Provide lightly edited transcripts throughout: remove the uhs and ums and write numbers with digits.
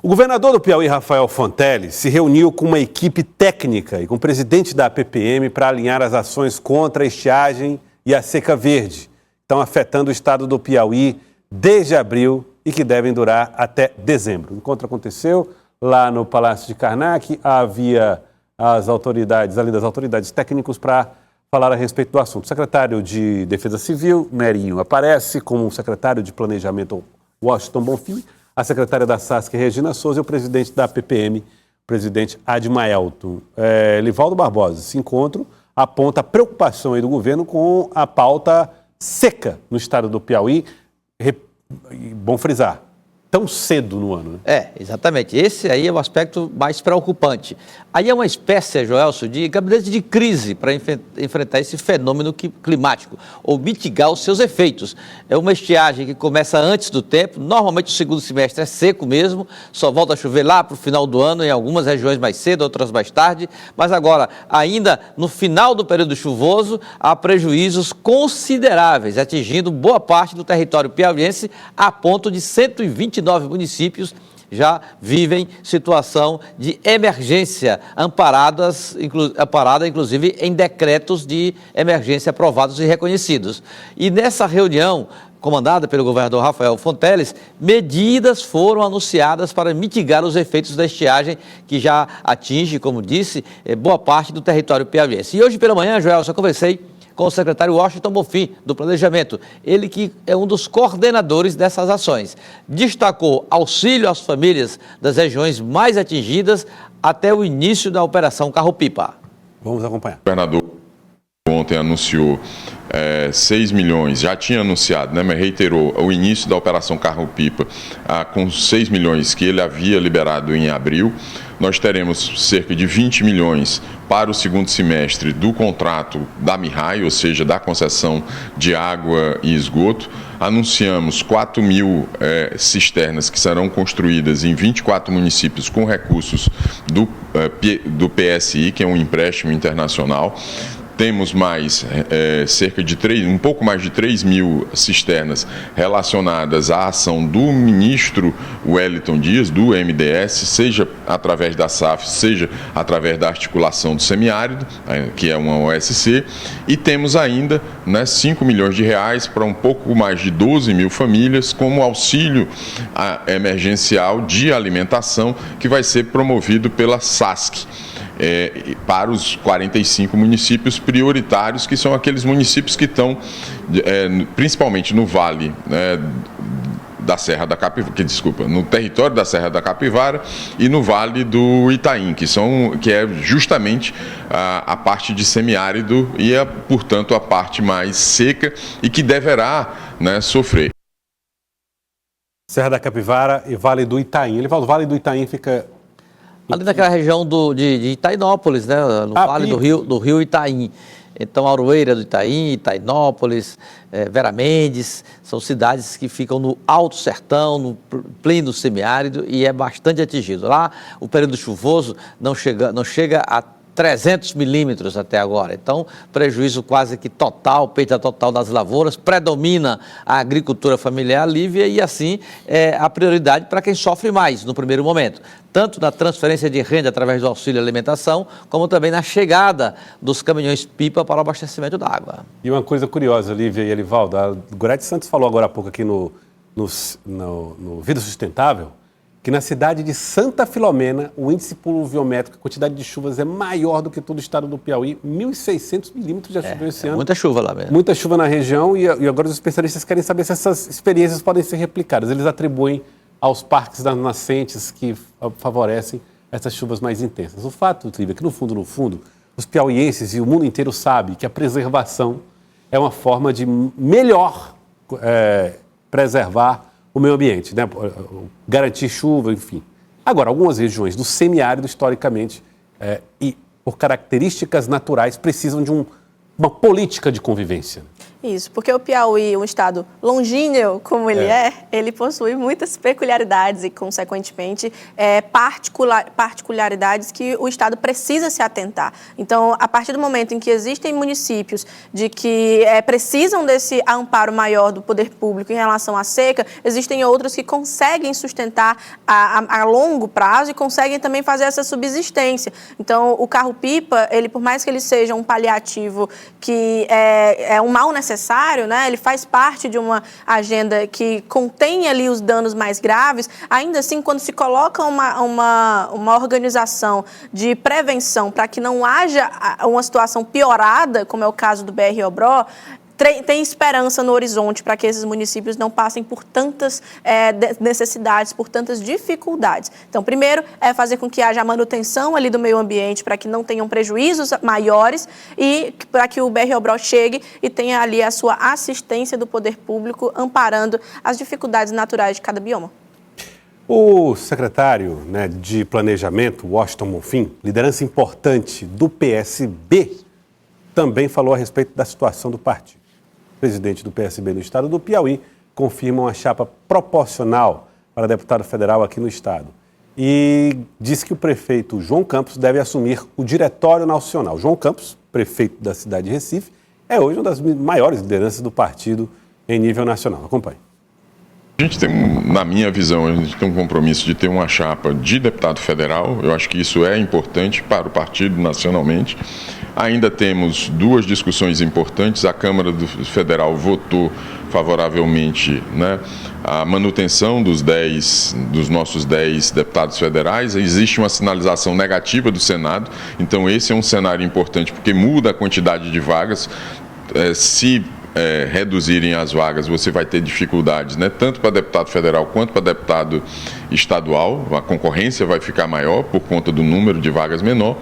O governador do Piauí, Rafael Fonteles, se reuniu com uma equipe técnica e com o presidente da APPM para alinhar as ações contra a estiagem e a seca verde, que estão afetando o estado do Piauí desde abril e que devem durar até dezembro. O encontro aconteceu lá no Palácio de Karnak, havia as autoridades, além das autoridades técnicas, para falar a respeito do assunto. O secretário de Defesa Civil, Nerinho, aparece, como o secretário de Planejamento, Washington Bonfim, a secretária da SASC, Regina Souza, e o presidente da APPM, o presidente Admaelton. Livaldo Barbosa, esse encontro aponta a preocupação aí do governo com a pauta seca no estado do Piauí. Bom frisar, tão cedo no ano, né? Exatamente. Esse aí é o aspecto mais preocupante. Aí é uma espécie, Joelso, de gabinete de crise para enfrentar esse fenômeno climático ou mitigar os seus efeitos. É uma estiagem que começa antes do tempo, normalmente o segundo semestre é seco mesmo, só volta a chover lá para o final do ano, em algumas regiões mais cedo, outras mais tarde, mas agora, ainda no final do período chuvoso, há prejuízos consideráveis, atingindo boa parte do território piauiense, a ponto de 129 municípios já vivem situação de emergência, amparada inclusive em decretos de emergência aprovados e reconhecidos. E nessa reunião, comandada pelo governador Rafael Fonteles, medidas foram anunciadas para mitigar os efeitos da estiagem que já atinge, como disse, boa parte do território piauiense. E hoje pela manhã, Joel, eu conversei com o secretário Washington Bonfim, do Planejamento, ele que é um dos coordenadores dessas ações. Destacou auxílio às famílias das regiões mais atingidas até o início da Operação Carro-Pipa. Vamos acompanhar. O governador ontem anunciou 6 milhões, já tinha anunciado, né, mas reiterou o início da Operação Carro-Pipa com 6 milhões que ele havia liberado em abril. Nós teremos cerca de 20 milhões para o segundo semestre do contrato da MIRAI, ou seja, da concessão de água e esgoto. Anunciamos 4 mil cisternas que serão construídas em 24 municípios com recursos do PSI, que é um empréstimo internacional. Temos mais um pouco mais de 3 mil cisternas relacionadas à ação do ministro Wellington Dias, do MDS, seja através da SAF, seja através da articulação do semiárido, que é uma OSC, e temos ainda 5 milhões de reais para um pouco mais de 12 mil famílias como auxílio emergencial de alimentação que vai ser promovido pela SASC. Para os 45 municípios prioritários, que são aqueles municípios que estão principalmente no vale da Serra da Capivara, no território da Serra da Capivara e no vale do Itaim, que é justamente a parte de semiárido e portanto, a parte mais seca e que deverá sofrer. Serra da Capivara e Vale do Itaim. O Vale do Itaim fica ali naquela região de Itainópolis, né? No vale do rio Itaim. Então, Aroeira do Itaim, Itainópolis, Vera Mendes, são cidades que ficam no Alto Sertão, no pleno semiárido e é bastante atingido. Lá, o período chuvoso não chega a 300 milímetros até agora. Então, prejuízo quase que total, perda total das lavouras, predomina a agricultura familiar, Lívia, e assim é a prioridade para quem sofre mais no primeiro momento, tanto na transferência de renda através do auxílio alimentação, como também na chegada dos caminhões-pipa para o abastecimento da água. E uma coisa curiosa, Lívia e Elivaldo, a Gorete Santos falou agora há pouco aqui no Vida Sustentável, que na cidade de Santa Filomena, o índice pluviométrico, a quantidade de chuvas é maior do que todo o estado do Piauí. 1.600 milímetros já choveu esse ano. Muita chuva lá mesmo. Muita chuva na região e agora os especialistas querem saber se essas experiências podem ser replicadas. Eles atribuem aos parques das nascentes que favorecem essas chuvas mais intensas. O fato, Lívia, é que no fundo, os piauienses e o mundo inteiro sabem que a preservação é uma forma de melhor preservar o meio ambiente, né? Garantir chuva, enfim. Agora, algumas regiões do semiárido, historicamente, e por características naturais, precisam de uma política de convivência. Isso, porque o Piauí, um estado longínquo como ele ele possui muitas peculiaridades e, consequentemente, particularidades que o estado precisa se atentar. Então, a partir do momento em que existem municípios de que precisam desse amparo maior do poder público em relação à seca, existem outros que conseguem sustentar a longo prazo e conseguem também fazer essa subsistência. Então, o carro-pipa, ele, por mais que ele seja um paliativo que é um mal necessário, né? Ele faz parte de uma agenda que contém ali os danos mais graves. Ainda assim, quando se coloca uma organização de prevenção para que não haja uma situação piorada, como é o caso do BR-Obró, tem esperança no horizonte para que esses municípios não passem por tantas necessidades, por tantas dificuldades. Então, primeiro, é fazer com que haja a manutenção ali do meio ambiente para que não tenham prejuízos maiores e para que o BR-Obró chegue e tenha ali a sua assistência do poder público amparando as dificuldades naturais de cada bioma. O secretário, de Planejamento, Washington Bonfim, liderança importante do PSB, também falou a respeito da situação do partido. O presidente do PSB no estado do Piauí confirma uma chapa proporcional para deputado federal aqui no estado. E diz que o prefeito João Campos deve assumir o Diretório Nacional. João Campos, prefeito da cidade de Recife, é hoje uma das maiores lideranças do partido em nível nacional. Acompanhe. A gente tem, na minha visão, a gente tem um compromisso de ter uma chapa de deputado federal. Eu acho que isso é importante para o partido nacionalmente. Ainda temos duas discussões importantes. A Câmara Federal votou favoravelmente, a manutenção dos nossos 10 deputados federais. Existe uma sinalização negativa do Senado. Então esse é um cenário importante porque muda a quantidade de vagas. Se reduzirem as vagas, você vai ter dificuldades, tanto para deputado federal quanto para deputado estadual. A concorrência vai ficar maior por conta do número de vagas menor.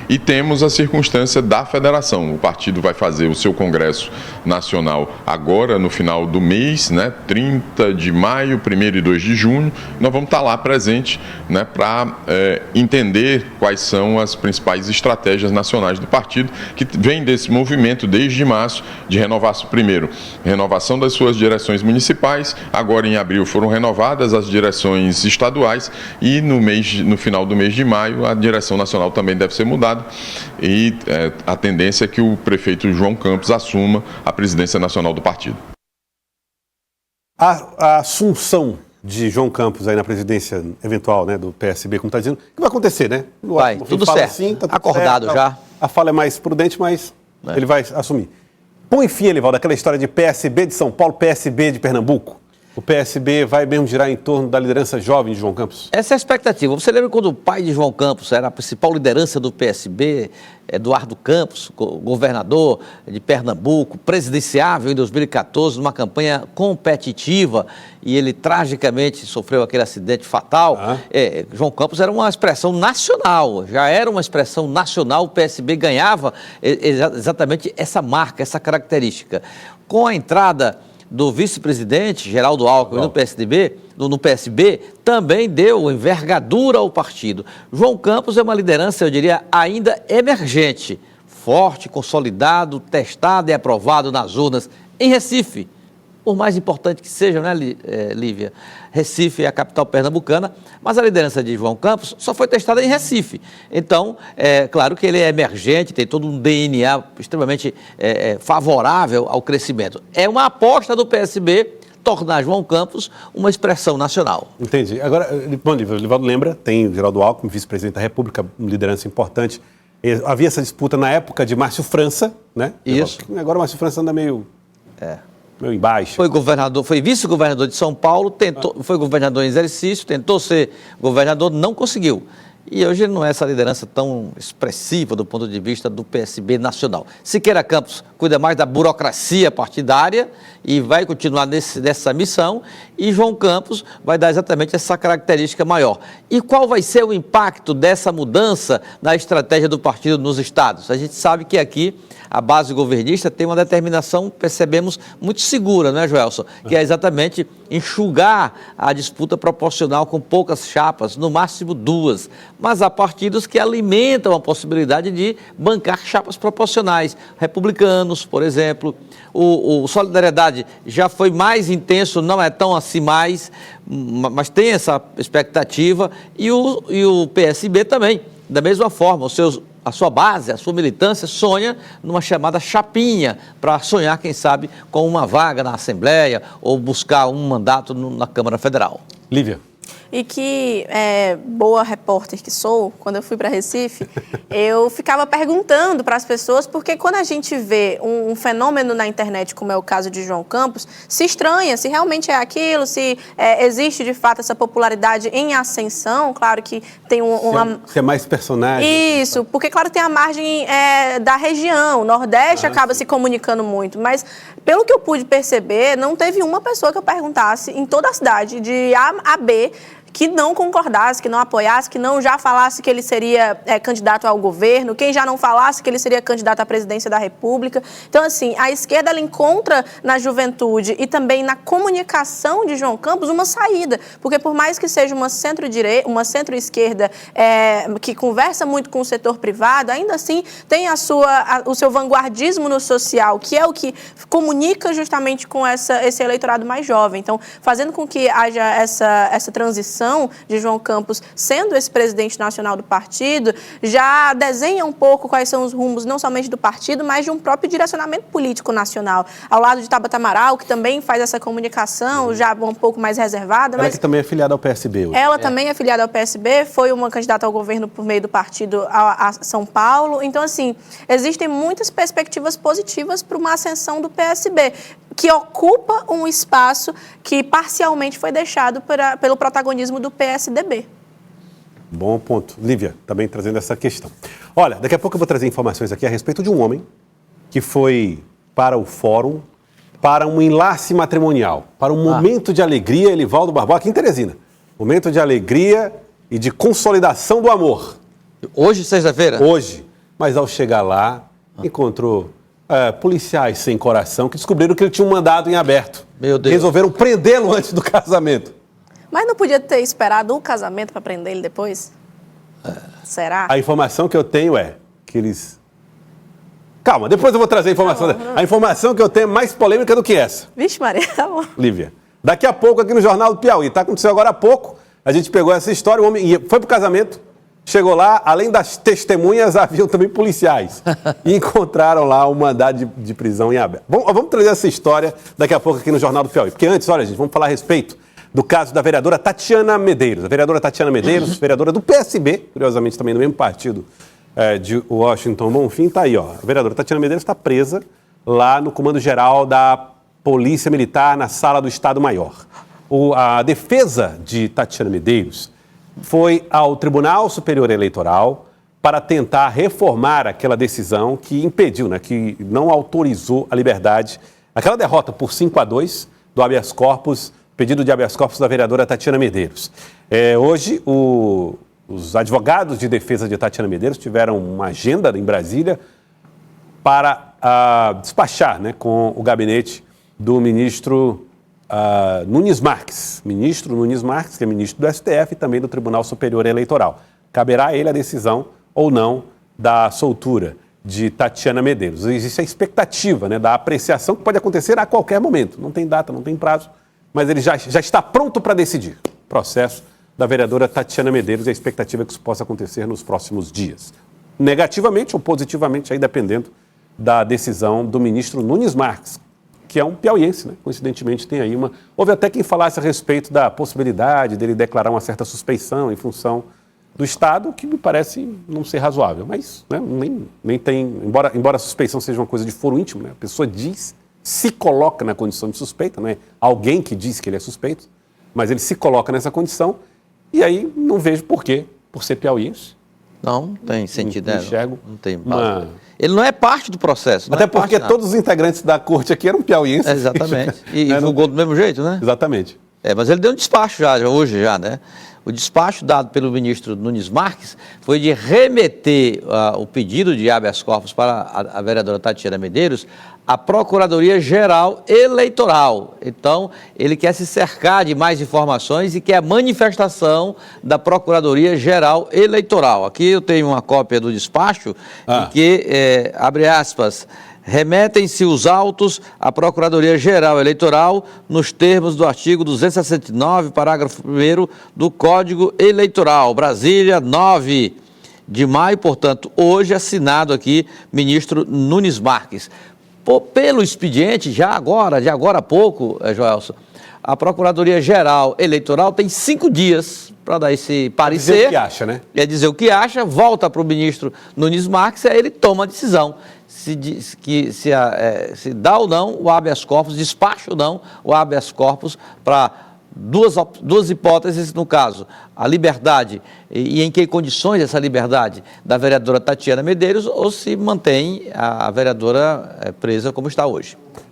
E temos a circunstância da federação. O partido vai fazer o seu congresso nacional agora no final do mês, 30 de maio, 1º e 2 de junho. Nós vamos estar lá presente, para entender quais são as principais estratégias nacionais do partido, que vem desse movimento desde março de renovação. Primeiro, renovação das suas direções municipais. Agora, em abril, foram renovadas as direções estaduais e no final do mês de maio a direção nacional também deve ser mudada e a tendência é que o prefeito João Campos assuma a presidência nacional do partido. A assunção de João Campos aí na presidência eventual, do PSB, como está dizendo, o que vai acontecer, Vai, tudo certo. Assim, tá tudo acordado certo, já. A fala é mais prudente, mas ele vai assumir. Põe fim, Elivaldo, daquela história de PSB de São Paulo, PSB de Pernambuco. O PSB vai mesmo girar em torno da liderança jovem de João Campos? Essa é a expectativa. Você lembra quando o pai de João Campos era a principal liderança do PSB, Eduardo Campos, governador de Pernambuco, presidenciável em 2014, numa campanha competitiva, e ele tragicamente sofreu aquele acidente fatal. João Campos era uma expressão nacional, já era uma expressão nacional, o PSB ganhava exatamente essa marca, essa característica. Com a entrada do vice-presidente Geraldo Alckmin no PSB, também deu envergadura ao partido. João Campos é uma liderança, eu diria, ainda emergente, forte, consolidado, testado e aprovado nas urnas em Recife. Por mais importante que seja, Lívia? Recife é a capital pernambucana, mas a liderança de João Campos só foi testada em Recife. Então, claro que ele é emergente, tem todo um DNA extremamente favorável ao crescimento. É uma aposta do PSB tornar João Campos uma expressão nacional. Entendi. Agora, bom, o Elivaldo lembra, tem o Geraldo Alckmin, vice-presidente da República, uma liderança importante. Havia essa disputa na época de Márcio França, Isso. Agora o Márcio França anda meio embaixo. Foi vice-governador de São Paulo, foi governador em exercício, tentou ser governador, não conseguiu. E hoje ele não é essa liderança tão expressiva do ponto de vista do PSB nacional. Siqueira Campos cuida mais da burocracia partidária e vai continuar nessa missão, e João Campos vai dar exatamente essa característica maior. E qual vai ser o impacto dessa mudança na estratégia do partido nos estados? A gente sabe que aqui a base governista tem uma determinação, percebemos, muito segura, Joelson? Que é exatamente enxugar a disputa proporcional com poucas chapas, no máximo 2. mas há partidos que alimentam a possibilidade de bancar chapas proporcionais. Republicanos, por exemplo, o Solidariedade já foi mais intenso, não é tão assim mais, mas tem essa expectativa, e o PSB também, da mesma forma, a sua base, a sua militância sonha numa chamada chapinha, para sonhar, quem sabe, com uma vaga na Assembleia ou buscar um mandato na Câmara Federal. Lívia. E que, boa repórter que sou, quando eu fui para Recife, eu ficava perguntando para as pessoas, porque quando a gente vê um fenômeno na internet, como é o caso de João Campos, se estranha se realmente é aquilo, se existe de fato essa popularidade em ascensão. Claro que tem Se é mais personagem. Isso, porque claro tem a margem da região, o Nordeste acaba se comunicando muito, mas pelo que eu pude perceber, não teve uma pessoa que eu perguntasse em toda a cidade, de A a B, que não concordasse, que não apoiasse, que não já falasse que ele seria candidato ao governo, quem já não falasse que ele seria candidato à presidência da República. Então, assim, a esquerda ela encontra na juventude e também na comunicação de João Campos uma saída, porque por mais que seja uma centro-esquerda que conversa muito com o setor privado, ainda assim tem o seu vanguardismo no social, que é o que comunica justamente com esse eleitorado mais jovem. Então, fazendo com que haja essa transição de João Campos sendo esse presidente nacional do partido, já desenha um pouco quais são os rumos, não somente do partido, mas de um próprio direcionamento político nacional. Ao lado de Tabata Amaral, que também faz essa comunicação, já um pouco mais reservada. Ela que também é filiada ao PSB hoje. Ela também é filiada ao PSB, foi uma candidata ao governo por meio do partido a São Paulo. Então, assim, existem muitas perspectivas positivas para uma ascensão do PSB, que ocupa um espaço que parcialmente foi deixado pelo protagonismo do PSDB. Bom ponto. Lívia, também trazendo essa questão. Olha, daqui a pouco eu vou trazer informações aqui a respeito de um homem que foi para o fórum, para um enlace matrimonial, para um momento de alegria, Elivaldo Barbosa, aqui em Teresina. Momento de alegria e de consolidação do amor. Hoje, sexta-feira? Hoje. Mas ao chegar lá, encontrou policiais sem coração que descobriram que ele tinha um mandado em aberto. Meu Deus. Resolveram prendê-lo antes do casamento. Mas não podia ter esperado o casamento para prender ele depois? Será? A informação que eu tenho é que eles... Calma, depois eu vou trazer a informação. A informação que eu tenho é mais polêmica do que essa. Vixe Maria, tá bom. Lívia, daqui a pouco aqui no Jornal do Piauí, tá? Aconteceu agora há pouco, a gente pegou essa história, o homem foi pro casamento, chegou lá, além das testemunhas, haviam também policiais. E encontraram lá o mandado de prisão em aberto. Vamos trazer essa história daqui a pouco aqui no Jornal do Piauí. Porque antes, olha, gente, vamos falar a respeito do caso da vereadora Tatiana Medeiros. A vereadora Tatiana Medeiros, vereadora do PSB, curiosamente também no mesmo partido de Washington Bonfim, está aí, ó. A vereadora Tatiana Medeiros está presa lá no Comando Geral da Polícia Militar, na Sala do Estado-Maior. A defesa de Tatiana Medeiros foi ao Tribunal Superior Eleitoral para tentar reformar aquela decisão que impediu, que não autorizou a liberdade, aquela derrota por 5-2 do habeas corpus, pedido de habeas corpus da vereadora Tatiana Medeiros. Hoje, os advogados de defesa de Tatiana Medeiros tiveram uma agenda em Brasília para despachar com o gabinete do ministro Nunes Marques. Ministro Nunes Marques, que é ministro do STF e também do Tribunal Superior Eleitoral. Caberá a ele a decisão ou não da soltura de Tatiana Medeiros. Existe a expectativa da apreciação que pode acontecer a qualquer momento. Não tem data, não tem prazo, mas ele já está pronto para decidir. Processo da vereadora Tatiana Medeiros e a expectativa é que isso possa acontecer nos próximos dias. Negativamente ou positivamente, aí dependendo da decisão do ministro Nunes Marques, que é um piauiense, coincidentemente tem aí Houve até quem falasse a respeito da possibilidade dele declarar uma certa suspeição em função do Estado, que me parece não ser razoável, mas nem tem, embora a suspeição seja uma coisa de foro íntimo, a pessoa se coloca na condição de suspeita, não é alguém que diz que ele é suspeito, mas ele se coloca nessa condição, e aí não vejo por quê, por ser piauiense. Não tem sentido, enxergo. Não tem. Ele não é parte do processo. Até porque todos os integrantes da corte aqui eram piauienses. Exatamente. E julgou do mesmo jeito, né? Exatamente. Mas ele deu um despacho hoje, né? O despacho dado pelo ministro Nunes Marques foi de remeter o pedido de habeas corpus para a vereadora Tatiana Medeiros a Procuradoria-Geral Eleitoral. Então, ele quer se cercar de mais informações e quer a manifestação da Procuradoria-Geral Eleitoral. Aqui eu tenho uma cópia do despacho, em que, abre aspas, remetem-se os autos à Procuradoria-Geral Eleitoral nos termos do artigo 269, parágrafo 1º do Código Eleitoral. Brasília, 9 de maio, portanto, hoje assinado aqui, ministro Nunes Marques. Pelo expediente, de agora a pouco, Joelson, a Procuradoria-Geral Eleitoral tem 5 dias para dar esse parecer. Dizer o que acha, né? É dizer o que acha, volta para o ministro Nunes Marques, aí ele toma a decisão. Se dá ou não o habeas corpus, despacha ou não o habeas corpus para duas hipóteses, no caso, a liberdade e em que condições essa liberdade da vereadora Tatiana Medeiros ou se mantém a vereadora presa como está hoje.